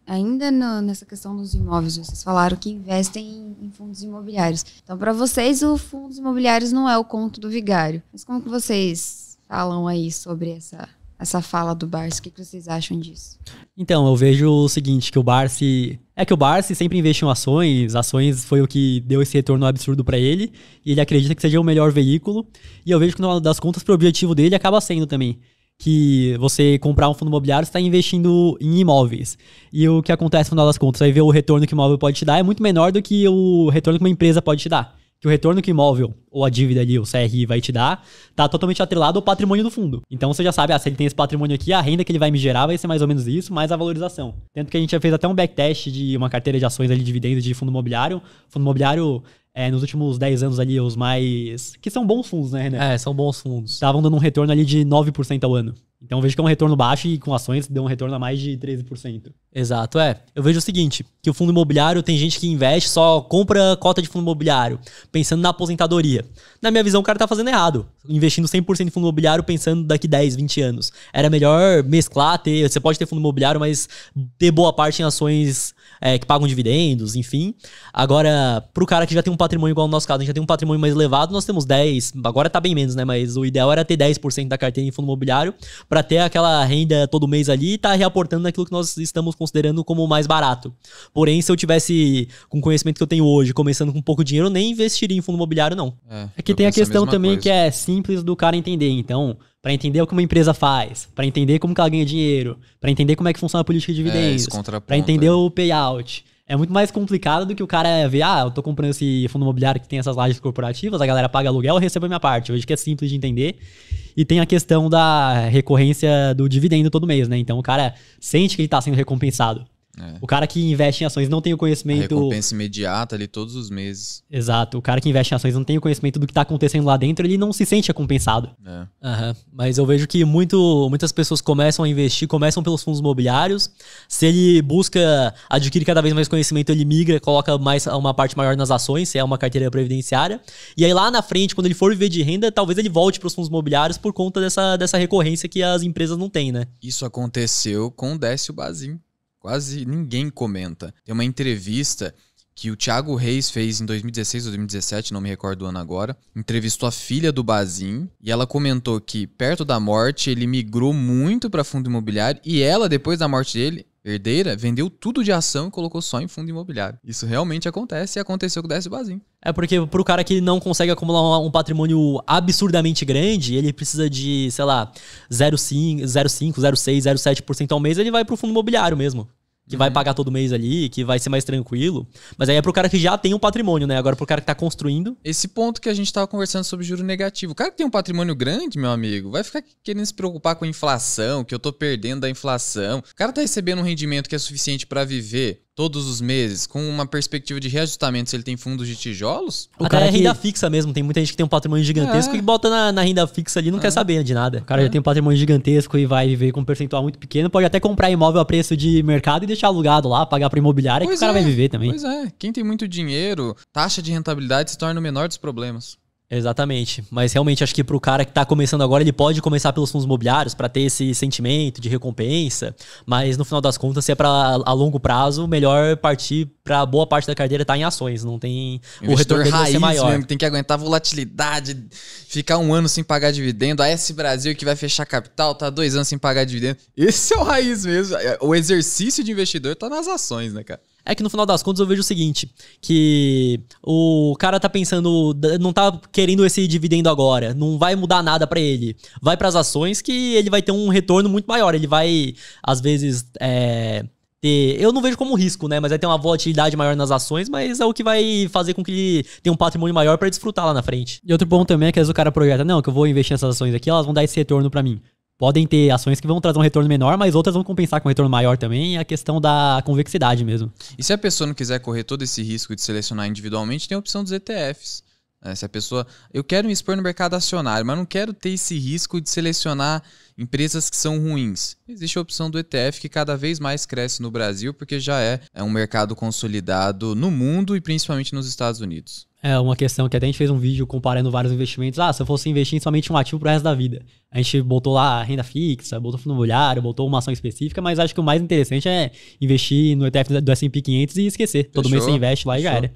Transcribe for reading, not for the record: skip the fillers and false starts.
ainda nessa questão dos imóveis, vocês falaram que investem em fundos imobiliários. Então, para vocês, o fundos imobiliários não é o conto do vigário. Mas como que vocês falam aí sobre essa fala do Barsi? O que vocês acham disso? Então, eu vejo o seguinte, que o Barsi sempre investiu em ações foi o que deu esse retorno absurdo para ele, e ele acredita que seja o melhor veículo, e eu vejo que no final das contas, pro objetivo dele, acaba sendo também, que você comprar um fundo imobiliário, você está investindo em imóveis. E o que acontece no final das contas, você vai ver o retorno que o imóvel pode te dar é muito menor do que o retorno que uma empresa pode te dar. Que o retorno que o imóvel, ou a dívida ali, o CRI, vai te dar, tá totalmente atrelado ao patrimônio do fundo. Então você já sabe, se ele tem esse patrimônio aqui, a renda que ele vai me gerar vai ser mais ou menos isso, mais a valorização. Tanto que a gente já fez até um backtest de uma carteira de ações ali, de dividendos de fundo imobiliário. Fundo imobiliário, nos últimos 10 anos ali, os mais... que são bons fundos, né, Renan? São bons fundos. Estavam dando um retorno ali de 9% ao ano. Então eu vejo que é um retorno baixo e com ações deu um retorno a mais de 13%. Exato, eu vejo o seguinte, que o fundo imobiliário tem gente que investe, só compra cota de fundo imobiliário, pensando na aposentadoria. Na minha visão, o cara tá fazendo errado, investindo 100% em fundo imobiliário pensando daqui 10, 20 anos. Era melhor mesclar, você pode ter fundo imobiliário, mas ter boa parte em ações que pagam dividendos, enfim. Agora, pro cara que já tem um patrimônio igual no nosso caso, a gente já tem um patrimônio mais elevado, nós temos 10, agora tá bem menos, né, mas o ideal era ter 10% da carteira em fundo imobiliário, para ter aquela renda todo mês ali e tá reaportando naquilo que nós estamos considerando como mais barato. Porém, se eu tivesse com o conhecimento que eu tenho hoje, começando com pouco dinheiro, eu nem investiria em fundo imobiliário, não. É que tem a questão também coisa. Que é simples do cara entender. Então, para entender o que uma empresa faz, para entender como que ela ganha dinheiro, para entender como é que funciona a política de dividendos, para entender o payout. É muito mais complicado do que o cara ver, eu tô comprando esse fundo imobiliário que tem essas lajes corporativas, a galera paga aluguel, eu recebo a minha parte. Eu vejo que é simples de entender. E tem a questão da recorrência do dividendo todo mês, né? Então o cara sente que ele tá sendo recompensado. O cara que investe em ações não tem o conhecimento... A recompensa imediata ali todos os meses. Exato. O cara que investe em ações não tem o conhecimento do que tá acontecendo lá dentro, ele não se sente recompensado. Mas eu vejo que muitas pessoas começam a investir, começam pelos fundos imobiliários. Se ele busca adquirir cada vez mais conhecimento, ele migra, coloca uma parte maior nas ações, se é uma carteira previdenciária. E aí lá na frente, quando ele for viver de renda, talvez ele volte pros fundos imobiliários por conta dessa recorrência que as empresas não têm, né? Isso aconteceu com o Décio Bazin. Quase ninguém comenta. Tem uma entrevista que o Thiago Reis fez em 2016 ou 2017, não me recordo o ano agora. Entrevistou a filha do Bazin e ela comentou que perto da morte ele migrou muito para fundo imobiliário e ela, depois da morte dele, herdeira, vendeu tudo de ação e colocou só em fundo imobiliário. Isso realmente acontece e aconteceu com o Décio Bazin. Porque pro cara que não consegue acumular um patrimônio absurdamente grande, ele precisa de, sei lá, 0,5, 0,6, 0,7% ao mês, ele vai pro fundo imobiliário mesmo. Que vai pagar todo mês ali, que vai ser mais tranquilo. Mas aí é pro cara que já tem um patrimônio, né? Agora pro cara que tá construindo. Esse ponto que a gente tava conversando sobre juro negativo. O cara que tem um patrimônio grande, meu amigo, vai ficar querendo se preocupar com a inflação, que eu tô perdendo da inflação. O cara tá recebendo um rendimento que é suficiente pra viver todos os meses, com uma perspectiva de reajustamento, se ele tem fundos de tijolos. O cara é renda fixa mesmo. Tem muita gente que tem um patrimônio gigantesco e bota na renda fixa ali e não quer saber de nada. O cara já tem um patrimônio gigantesco e vai viver com um percentual muito pequeno, pode até comprar imóvel a preço de mercado e deixar alugado lá, pagar pra imobiliária, que o cara vai viver também. Pois é. Quem tem muito dinheiro, taxa de rentabilidade se torna o menor dos problemas. Exatamente, mas realmente acho que pro cara que tá começando agora, ele pode começar pelos fundos imobiliários para ter esse sentimento de recompensa, mas no final das contas, se é para a longo prazo, melhor partir para boa parte da carteira tá em ações, não tem o retorno dele vai ser maior. Mesmo, tem que aguentar a volatilidade, ficar um ano sem pagar dividendo, a S Brasil que vai fechar capital, tá 2 anos sem pagar dividendo. Esse é o raiz mesmo, o exercício de investidor tá nas ações, né, cara? É que no final das contas eu vejo o seguinte, que o cara tá pensando, não tá querendo esse dividendo agora, não vai mudar nada pra ele. Vai pras ações que ele vai ter um retorno muito maior, ele vai, às vezes, eu não vejo como risco, né, mas vai ter uma volatilidade maior nas ações, mas é o que vai fazer com que ele tenha um patrimônio maior pra desfrutar lá na frente. E outro ponto também é que às vezes o cara projeta, não, que eu vou investir nessas ações aqui, elas vão dar esse retorno pra mim. Podem ter ações que vão trazer um retorno menor, mas outras vão compensar com um retorno maior também. É a questão da convexidade mesmo. E se a pessoa não quiser correr todo esse risco de selecionar individualmente, tem a opção dos ETFs. Se a pessoa... Eu quero me expor no mercado acionário, mas não quero ter esse risco de selecionar empresas que são ruins. Existe a opção do ETF que cada vez mais cresce no Brasil, porque já é um mercado consolidado no mundo e principalmente nos Estados Unidos. É uma questão que até a gente fez um vídeo comparando vários investimentos. Se eu fosse investir em somente um ativo pro resto da vida. A gente botou lá renda fixa, botou fundo imobiliário, botou uma ação específica, mas acho que o mais interessante é investir no ETF do S&P 500 e esquecer. Todo mês você investe lá e já era.